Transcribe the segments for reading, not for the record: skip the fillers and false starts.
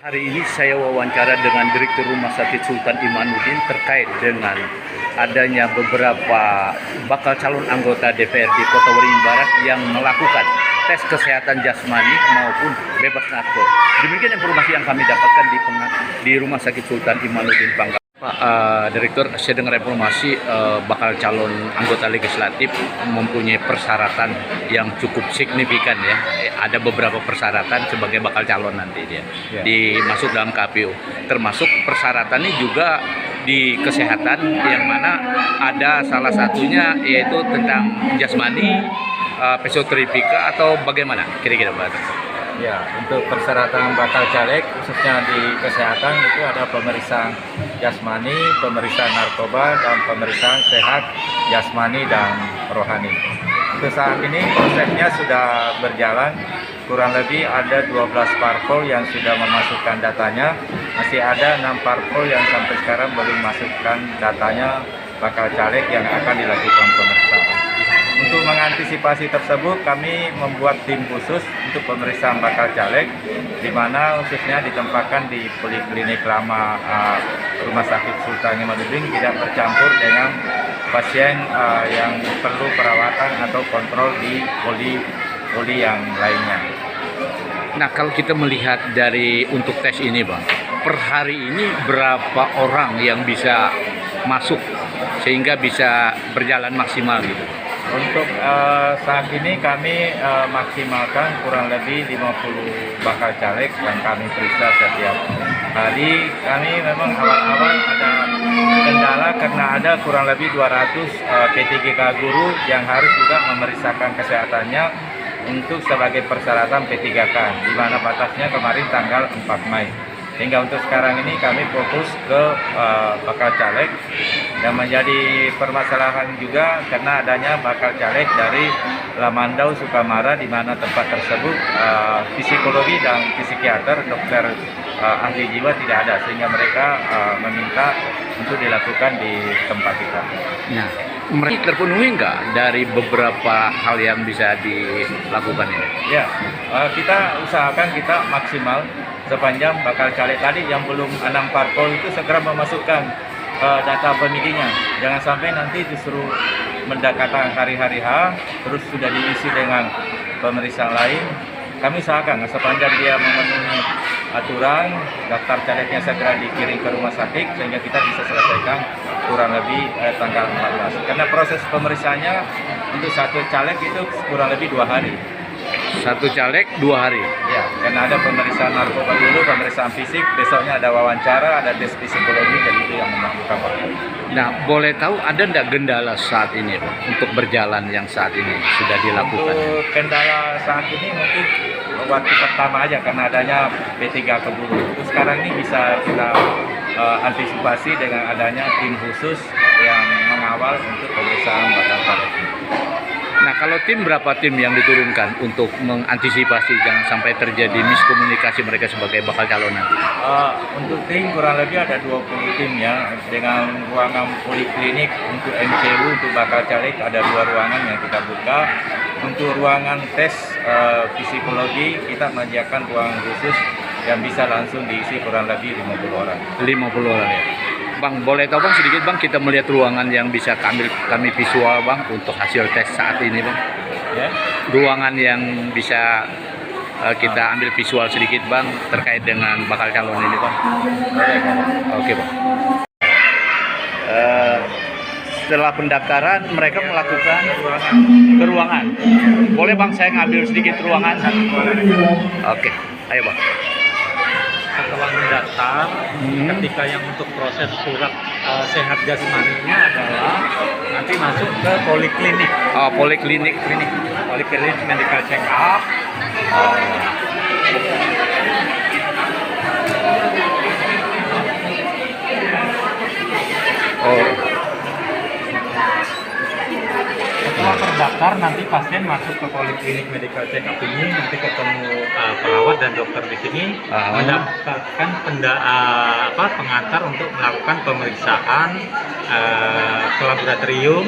Hari ini saya wawancara dengan Direktur Rumah Sakit Sultan Imanuddin terkait dengan adanya beberapa bakal calon anggota DPRD Kota Waringin Barat yang melakukan tes kesehatan jasmani maupun bebas narkoba. Demikian informasi yang kami dapatkan di Rumah Sakit Sultan Imanuddin Bangka. Pak Direktur, saya dengar informasi bakal calon anggota legislatif mempunyai persyaratan yang cukup signifikan ya. Ada beberapa persyaratan sebagai bakal calon nanti dia dimasuk dalam KPU. Termasuk persyaratannya juga di kesehatan yang mana ada salah satunya yaitu tentang jasmani, fisioterapika atau bagaimana kira-kira Pak? Ya, untuk persyaratan bakal caleg khususnya di kesehatan itu ada pemeriksaan jasmani, pemeriksaan narkoba, dan pemeriksaan sehat jasmani dan rohani. Untuk saat ini prosesnya sudah berjalan, kurang lebih ada 12 parpol yang sudah memasukkan datanya, masih ada 6 parpol yang sampai sekarang belum masukkan datanya bakal caleg yang akan dilakukan pemeriksaan. Untuk mengantisipasi tersebut, kami membuat tim khusus untuk pemeriksaan bakal caleg, di mana khususnya ditempatkan di poliklinik lama Rumah Sakit Sultan Imanuddin, tidak bercampur dengan pasien yang perlu perawatan atau kontrol di poli yang lainnya. Nah, kalau kita melihat dari untuk tes ini, Bang, per hari ini berapa orang yang bisa masuk sehingga bisa berjalan maksimal gitu? Untuk saat ini kami maksimalkan kurang lebih 50 bakal caleg yang kami periksa setiap hari. Kami memang awal-awal ada kendala karena ada kurang lebih 200 P3K guru yang harus juga memeriksakan kesehatannya untuk sebagai persyaratan P3K, di mana batasnya kemarin tanggal 4 Mei. Hingga untuk sekarang ini kami fokus ke bakal caleg, yang menjadi permasalahan juga karena adanya bakal caleg dari Lamandau, Sukamara, di mana tempat tersebut psikologi dan psikiater, dokter ahli jiwa tidak ada, sehingga mereka meminta untuk dilakukan di tempat kita. Nah, mereka terpenuhi nggak dari beberapa hal yang bisa dilakukan ini? Ya, kita usahakan kita maksimal sepanjang bakal caleg tadi yang belum 6 parpol itu segera memasukkan data pemilihnya. Jangan sampai nanti justru mendekatkan hari-hari H, terus sudah diisi dengan pemeriksaan lain. Kami usahakan sepanjang dia memenuhi aturan, daftar calegnya segera dikirim ke rumah sakit sehingga kita bisa selesaikan kurang lebih tanggal 14. Karena proses pemeriksaannya untuk satu caleg itu kurang lebih 2 hari. Satu caleg 2 hari? Ya, karena ada pemeriksaan narkoba dulu, pemeriksaan fisik, besoknya ada wawancara, ada tes psikologi, jadi itu yang memakan waktu. Nah, boleh tahu ada nggak kendala saat ini Pak, untuk berjalan yang saat ini sudah dilakukan? Untuk kendala saat ini mungkin waktu pertama aja karena adanya P3 keburu. Terus sekarang ini bisa kita antisipasi dengan adanya tim khusus yang mengawal untuk pemeriksaan bakal caleg. Nah, kalau tim, berapa tim yang diturunkan untuk mengantisipasi jangan sampai terjadi miskomunikasi mereka sebagai bakal calon nanti? Untuk tim kurang lebih ada 20 tim ya, dengan ruangan poliklinik untuk MCU, untuk bakal caleg ada 2 ruangan yang kita buka. Untuk ruangan tes psikologi kita menyediakan ruangan khusus yang bisa langsung diisi kurang lebih 50 orang. 50 orang ya. Bang, boleh tahu Bang sedikit Bang, kita melihat ruangan yang bisa kami visual Bang untuk hasil tes saat ini Bang. Ya. Ruangan yang bisa kita ambil visual sedikit Bang terkait dengan bakal calon ini Bang. Oke Bang. Setelah pendaftaran mereka melakukan ke ruangan. Boleh Bang saya ngambil sedikit ruangan? Oke, ayo Bang. Setelah mendaftar, ketika yang untuk proses surat sehat jasmaninya adalah nanti masuk ke poliklinik. Oh, poliklinik. Poliklinik medical check up. Setelah terdaftar nanti pasien masuk ke poliklinik medical check up ini, nanti ketemu perawat dan dokter di sini mendapatkan pengantar untuk melakukan pemeriksaan ke laboratorium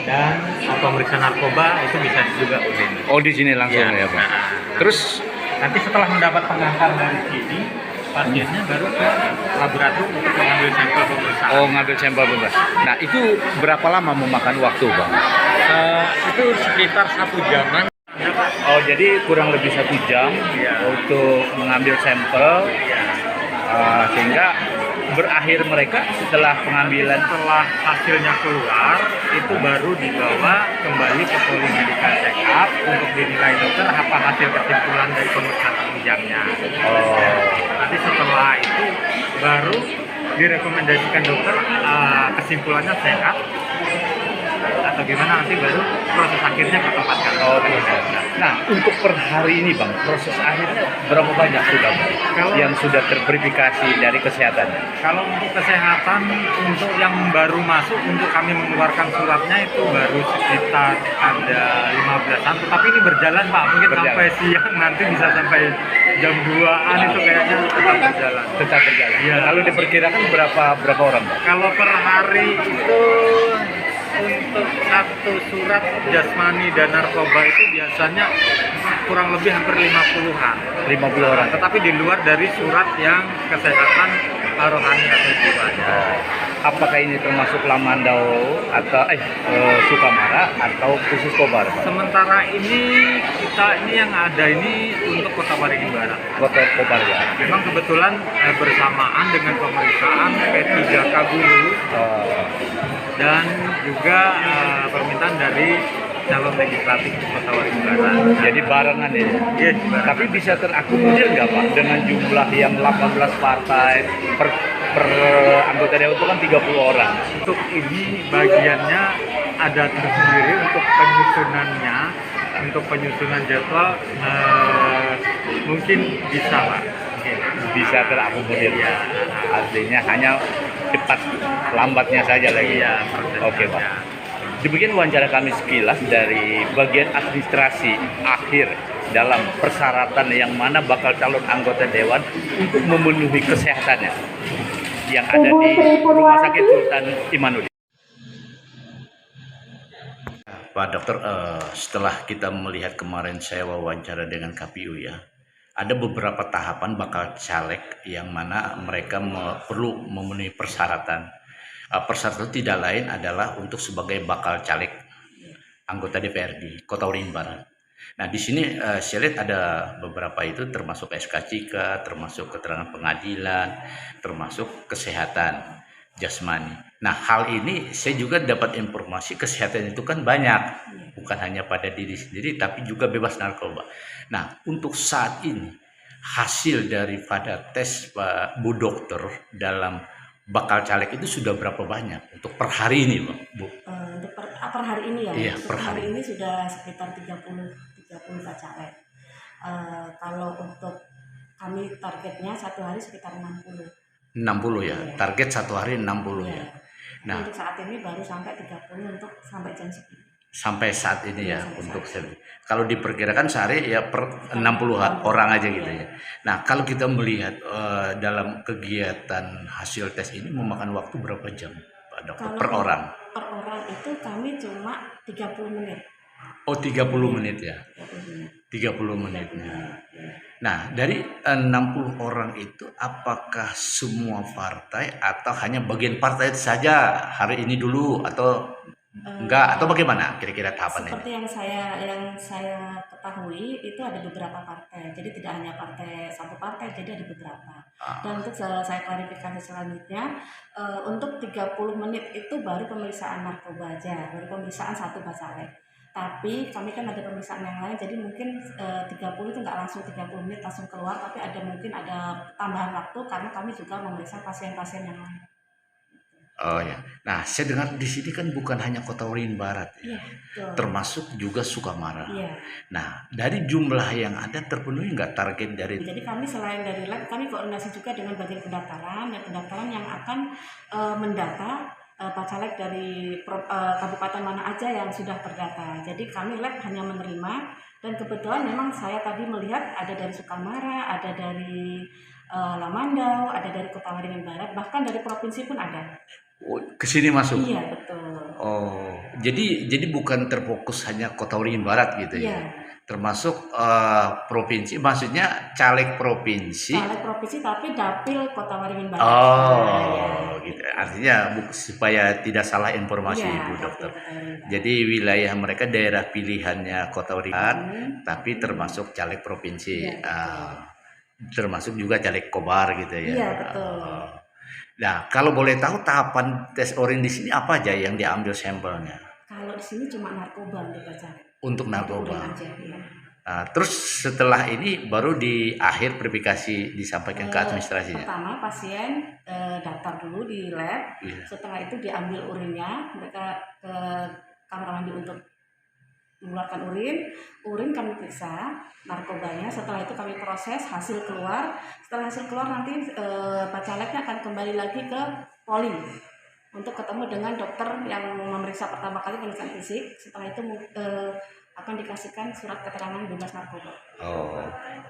dan pemeriksaan narkoba itu bisa juga urin. Oh, di sini langsung ya Pak. Terus Nanti setelah mendapat pengantar dari sini, pasiennya baru ke laboratorium untuk mengambil sampel pemeriksaan. Oh, ngambil sampel bebas. Nah, itu berapa lama memakan waktu, Bang? Itu sekitar 1 jaman. Oh, jadi kurang lebih 1 jam untuk mengambil sampel, sehingga berakhir mereka setelah pengambilan. Setelah hasilnya keluar, itu baru dibawa kembali ke polimedical check up untuk dinilai dokter apa hasil kesimpulan dari pemeriksaan penunjangnya. Oh, Nanti setelah itu baru direkomendasikan dokter kesimpulannya sehat atau gimana, nanti baru proses akhirnya ke tempat kantor. oh, nah, untuk per hari ini, Bang, proses akhirnya berapa banyak sudah, Bang, yang sudah terverifikasi dari kesehatannya? Kalau untuk kesehatan, untuk yang baru masuk, untuk kami mengeluarkan suratnya itu baru sekitar ada 15-an, tetapi ini berjalan, Pak, mungkin Berjalan. sampai siang, nanti bisa sampai jam 2-an itu kayaknya tetap berjalan. Tetap berjalan. Iya. Lalu diperkirakan berapa orang, Bang? Kalau per hari itu untuk satu surat jasmani dan narkoba itu biasanya kurang lebih hampir 50-an. 50 orang. Tetapi di luar dari surat yang kesehatan rohani atau jiwanya. Apakah ini termasuk Lamandau atau Sukamara atau khusus Kobar, Pak? Sementara ini yang ada ini untuk Kota Waringin Barat. Kota Kobar, ya. Memang kebetulan bersamaan dengan pemeriksaan P3K Guru dan juga permintaan dari calon legislatif Kota Waringin Barat. Jadi barengan ya. Yes, barengan. Tapi bisa terakomodir nggak, Pak, dengan jumlah yang 18 partai per anggota dewan itu kan 30 orang. Untuk ini bagiannya ada tersendiri untuk penyusunannya, untuk penyusunan jadwal mungkin bisa, Pak. Bisa terakomodir. Ya. Artinya hanya cepat lambatnya saja lagi. Iya, Oke, Pak. Demikian wawancara kami sekilas dari bagian administrasi akhir dalam persyaratan yang mana bakal calon anggota dewan untuk memenuhi kesehatannya yang ada di Rumah Sakit Sultan Imanuddin. Pak Dokter, setelah kita melihat kemarin saya wawancara dengan KPU, ya, ada beberapa tahapan bakal caleg yang mana mereka perlu memenuhi persyaratan. Persyaratan tidak lain adalah untuk sebagai bakal caleg anggota DPRD Kota Waringin Barat. Nah, di sini saya lihat ada beberapa itu, termasuk SKCK, termasuk keterangan pengadilan, termasuk kesehatan jasmani. Nah, hal ini saya juga dapat informasi kesehatan itu kan banyak, bukan hanya pada diri sendiri, tapi juga bebas narkoba. Nah, untuk saat ini hasil daripada tes Pak Bu Dokter dalam bakal caleg itu sudah berapa banyak untuk per hari ini, Bu? Untuk per hari ini ya, Iya, untuk per hari hari. ini sudah sekitar 30 caleg. Kalau untuk kami targetnya satu hari sekitar 60. 60 ya, Iya. target satu hari 60 Iya. ya. Nah, Untuk saat ini baru sampai 30 untuk sampai jam segini. sampai saat ini ya, Iya, sampai untuk saat kalau diperkirakan sehari ya per 60 orang aja gitu ya. Nah, kalau kita melihat dalam kegiatan hasil tes ini memakan waktu berapa jam, Pak Dokter, Kalau per orang? Per orang itu kami cuma 30 menit. Oh, 30 menit ya. 30 menit. 30 menitnya. Ya. Nah, dari 60 orang itu apakah semua partai atau hanya bagian partai itu saja hari ini dulu, atau enggak, atau bagaimana kira-kira tahapannya? Seperti yang saya ketahui itu ada beberapa partai, jadi tidak hanya satu partai, jadi ada beberapa. Dan untuk saya klarifikasi selanjutnya, untuk 30 menit itu baru pemeriksaan narkoba aja, baru pemeriksaan satu bacalek. Tapi kami kan ada pemeriksaan yang lain, jadi mungkin 30 itu nggak langsung 30 menit langsung keluar, tapi mungkin ada tambahan waktu karena kami juga memeriksa pasien-pasien yang lain. Oh ya. Nah, saya dengar di sini kan bukan hanya Kota Waringin Barat ya, Iya, betul. termasuk juga Sukamara. Iya. Nah, dari jumlah yang ada terpenuhi nggak target dari? Jadi kami selain dari lab, kami koordinasi juga dengan bagian pendaftaran dan pendaftaran yang akan mendata bacalek dari kabupaten mana aja yang sudah terdata. Jadi kami lab hanya menerima, dan kebetulan memang saya tadi melihat ada dari Sukamara, ada dari Lamandau, ada dari Kota Waringin Barat, bahkan dari provinsi pun ada. Oh, ke sini masuk? Iya, betul. Oh, jadi bukan terfokus hanya Kota Waringin Barat gitu ya? Iya. termasuk provinsi, maksudnya caleg provinsi. Caleg provinsi tapi dapil Kota Waringin Barat. Oh, gitu. Artinya supaya tidak salah informasi Iya, Ibu dapil Dokter. Kota Waringin Barat. Jadi wilayah mereka daerah pilihannya Kota Waringin Barat, tapi Hmm. termasuk caleg provinsi. Iya, betul. Termasuk juga caleg Kobar gitu ya. Iya, betul. Nah, kalau boleh tahu tahapan tes urin di sini apa aja yang diambil sampelnya Kalau di sini cuma narkoba untuk caleg. untuk Urin narkoba? aja, ya. Nah, terus setelah ini baru di akhir verifikasi disampaikan ke administrasinya. Pertama pasien daftar dulu di lab. Iya. Setelah itu diambil urinnya, mereka ke kamar mandi untuk mengeluarkan urin kami periksa narkobanya. Setelah itu kami proses, hasil keluar. Setelah hasil keluar nanti Pak Calegnya akan kembali lagi ke poli untuk ketemu dengan dokter yang memeriksa pertama kali pemeriksaan fisik. Setelah itu akan dikasihkan surat keterangan bebas narkoba. Oh,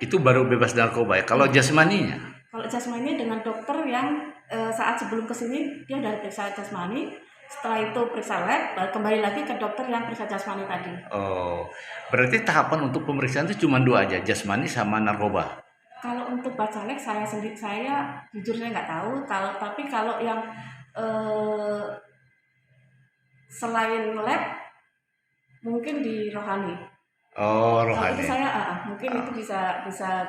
itu baru bebas narkoba ya. Kalau jasmaninya? Kalau jasmani dengan dokter yang saat sebelum kesini dia udah periksa jasmani, setelah itu periksa lab, baru kembali lagi ke dokter yang periksa jasmani tadi. Oh, berarti tahapan untuk pemeriksaan itu cuma dua aja, jasmani sama narkoba. Kalau untuk Bacalek saya jujur saya nggak tahu. Tapi kalau yang selain lab mungkin di rohani. Oh, Kalau rohani. itu saya mungkin itu bisa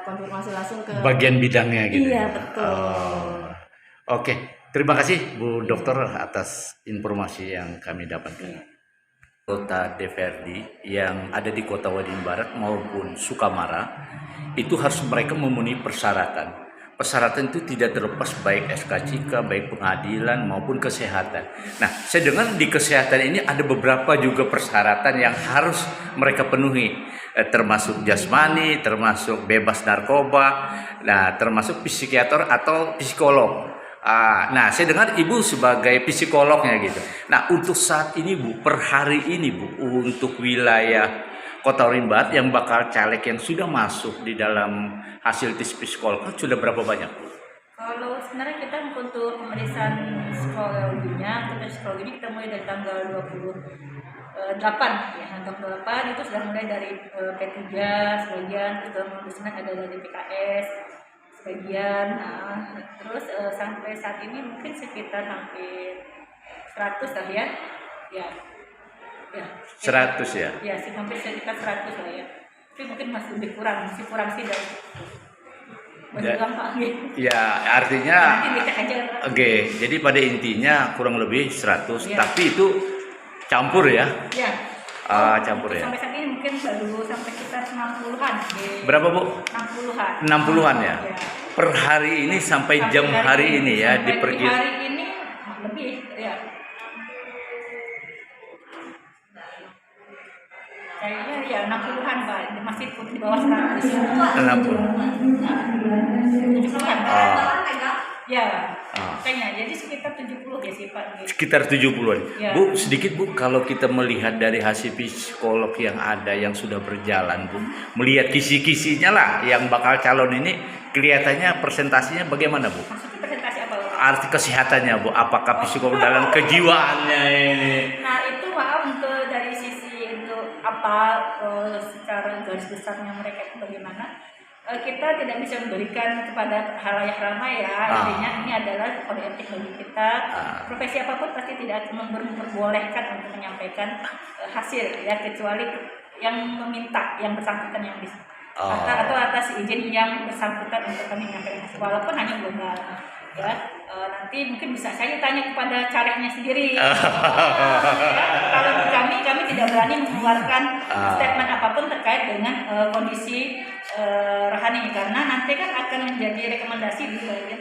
konfirmasi langsung ke Bagian bidangnya gitu. Iya, betul. Oh. Oke, terima kasih Bu Dokter atas informasi yang kami dapatkan. Kota DPRD yang ada di Kota Waringin Barat maupun Sukamara itu harus mereka memenuhi persyaratan. Persyaratan itu tidak terlepas baik SKCK, baik pengadilan maupun kesehatan. Nah, saya dengar di kesehatan ini ada beberapa juga persyaratan yang harus mereka penuhi, termasuk jasmani, termasuk bebas narkoba, nah termasuk psikiater atau psikolog. Nah, saya dengar Ibu sebagai psikolognya gitu. Nah, untuk saat ini Bu, per hari ini Bu, untuk wilayah Kota Waringin Barat yang bakal caleg yang sudah masuk di dalam hasil tes psikolog sudah berapa banyak Bu? Kalau sebenarnya kita untuk pemeriksaan psikologinya, untuk psikologi kita mulai dari tanggal 28 ya, tanggal 28 itu sudah mulai dari P3 sebagian, itu ada dari PKS sebagian, terus sampai saat ini mungkin sekitar hampir 100 lah ya, ya 100 ya? Ya, hampir sekitar 100 lah ya. Tapi mungkin masih lebih kurang sih dari Ya, artinya nanti dicek aja. Oke, jadi pada intinya kurang lebih 100, Ya. tapi itu campur ya? Ya. Campur ya. Sampai saat ini mungkin baru sampai sekitar 60-an. Berapa Bu? 60-an. 60-an ya? Ya. Per hari ini sampai jam hari ini ya sampai diperkirakan. hari ini lebih ya. Kayaknya ya 60-an Pak, masih di bawah 100. 60. 70-an. Ya. Ah. Kayaknya jadi sekitar 70 ya sih Pak. Sekitar 70-an. Ya. Bu, sedikit Bu, kalau kita melihat dari hasil psikolog yang ada yang sudah berjalan Bu, melihat kisi-kisinya lah yang bakal calon ini kelihatannya presentasinya bagaimana Bu? Maksudnya presentasi apa? Arti kesehatannya Bu, apakah psikolog dalam kejiwaannya ini? Nah itu maaf untuk dari sisi untuk apa secara garis besarnya mereka itu bagaimana, kita tidak bisa memberikan kepada halayak ramai ya. Intinya ini adalah kode etik bagi kita. Profesi apapun pasti tidak memperbolehkan untuk menyampaikan hasil ya, kecuali yang meminta, yang bersangkutan yang bisa atau atas izin yang bersangkutan untuk kami menyampaikan hasil, walaupun hanya global ya. Nanti mungkin bisa saya tanya kepada calegnya sendiri. Ya, kalau kami tidak berani mengeluarkan statement apapun terkait dengan kondisi rohani, karena nanti kan akan menjadi rekomendasi gitu ya.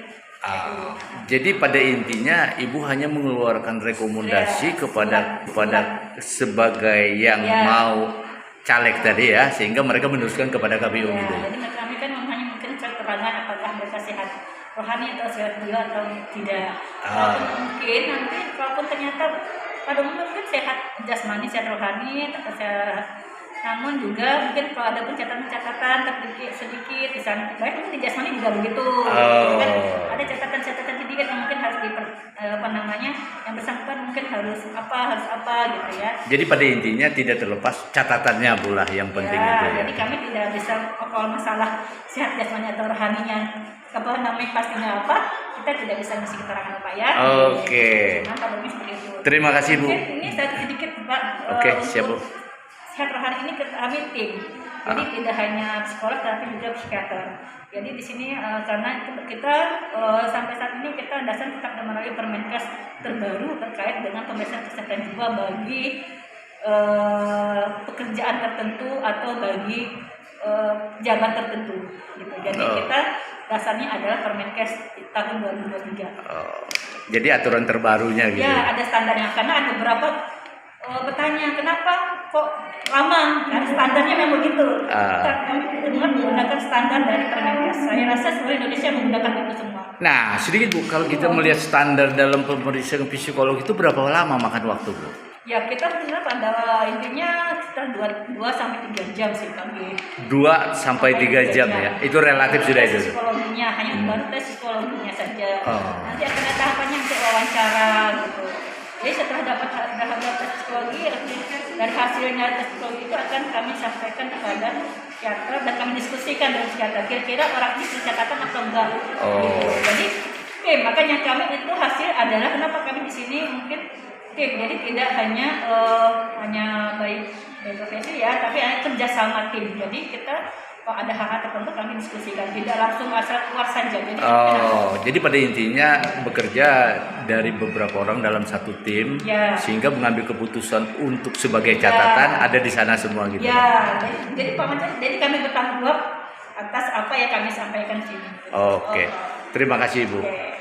Jadi pada intinya Ibu hanya mengeluarkan rekomendasi kepada sebagai yang mau caleg tadi ya, sehingga mereka meneruskan kepada KPU Ya, gitu. jadi kami kan hanya mungkin keterangan apakah mereka sehat rohani atau sehat jiwa atau tidak. Walaupun mungkin nanti kalaupun ternyata pada mungkin sehat jasmani, sehat rohani, atau sehat, namun juga mungkin kalau ada catatan sedikit di sana, baik mungkin di jasmani juga begitu. Kan ada catatan sedikit yang mungkin harus yang bersangkutan mungkin harus apa gitu ya. Jadi pada intinya tidak terlepas catatannya pula yang penting Ya, itu ya. jadi kami tidak bisa kalau masalah sehat jasmani atau rohaninya apa namanya pastinya apa, kita tidak bisa ngasih keterangan apa ya. Oke. Nah, kabarnya seperti itu. Terima kasih Bu. Mungkin ini sedikit Pak. Oke, Untuk siap Bu. sehat rohani ini kami tim. Jadi tidak hanya psikolog tapi juga psikiater. Jadi di sini karena kita sampai saat ini kita dasar tetap melalui Permenkes terbaru terkait dengan pemeriksaan kesehatan jiwa bagi pekerjaan tertentu atau bagi jabat tertentu gitu. Jadi kita dasarnya adalah Permenkes tahun 2023. Jadi aturan terbarunya gitu. Ya, ada standarnya karena ada beberapa bertanya kenapa kok lama, kan standarnya memang begitu. Kami dengan menggunakan standar dari Permenkes. Saya rasa seluruh Indonesia menggunakan itu semua. Nah, sedikit Bu, kalau kita melihat standar dalam pemeriksaan psikolog itu berapa lama makan waktu Bu? Ya, kita sebenarnya pada intinya sekitar 2 sampai 3 jam sih kami. 2 sampai 3 jam ya. Itu relatif sudah itu. Psikologinya hanya baru tes psikologinya saja. Oh. Nanti akan ada tahapannya untuk wawancara gitu. Jadi setelah dapat tes psikologi, dari hasilnya tes psikologi itu akan kami sampaikan kepada psikiater dan kami diskusikan dengan psikiater. Kira-kira orang ini tercatatan atau enggak? Oh. Gitu. Jadi, makanya kami itu hasil adalah kenapa kami di sini mungkin tim. Jadi tidak hanya baik profesi ya, tapi hanya kerjasama tim. Jadi kita kalau ada hal-hal tertentu kami diskusikan, tidak langsung asal keluar saja. Jadi jadi pada intinya bekerja dari beberapa orang dalam satu tim, ya, sehingga mengambil keputusan untuk sebagai catatan ada di sana semua gitu. Ya, jadi Pak Menteri, jadi kami bertanggung jawab atas apa yang kami sampaikan di sini. Oke. Terima kasih Bu. Oke.